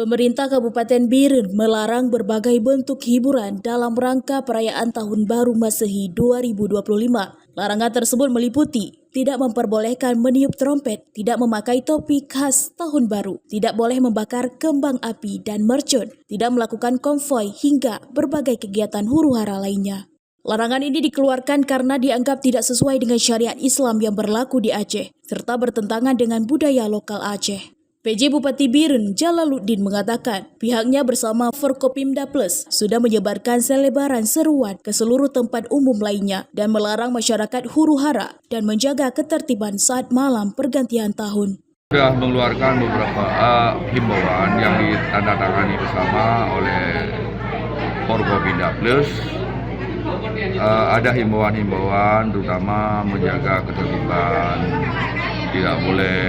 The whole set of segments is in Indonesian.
Pemerintah Kabupaten Biren melarang berbagai bentuk hiburan dalam rangka perayaan Tahun Baru Masehi 2025. Larangan tersebut meliputi tidak memperbolehkan meniup trompet, tidak memakai topi khas Tahun Baru, tidak boleh membakar kembang api dan mercon, tidak melakukan konvoi hingga berbagai kegiatan huru-hara lainnya. Larangan ini dikeluarkan karena dianggap tidak sesuai dengan syariat Islam yang berlaku di Aceh, serta bertentangan dengan budaya lokal Aceh. PJ Bupati Biren Jalaluddin mengatakan pihaknya bersama Forkopimda Plus sudah menyebarkan selebaran seruan ke seluruh tempat umum lainnya dan melarang masyarakat huru-hara dan menjaga ketertiban saat malam pergantian tahun. Sudah mengeluarkan beberapa himbauan yang ditandatangani bersama oleh Forkopimda Plus. Ada himbauan-himbauan terutama menjaga ketertiban, tidak boleh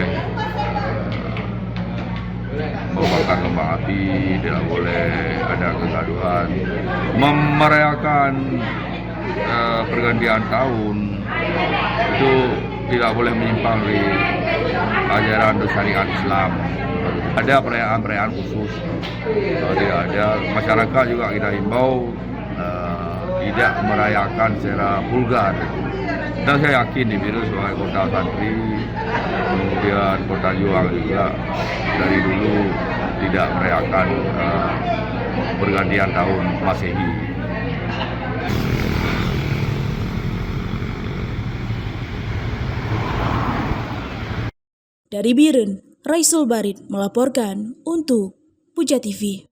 membakar kembang api, tidak boleh ada kegaduhan, merayakan pergantian tahun itu tidak boleh menyimpang dari ajaran syariat Islam. Ada perayaan-perayaan khusus, tidak ada. Masyarakat juga kita himbau tidak merayakan secara vulgar. Dan saya yakin di Biren sebagai kota santri, kemudian kota juang juga dari dulu tidak merayakan pergantian tahun Masehi. Dari Biren, Raisul Barit melaporkan untuk Puja TV.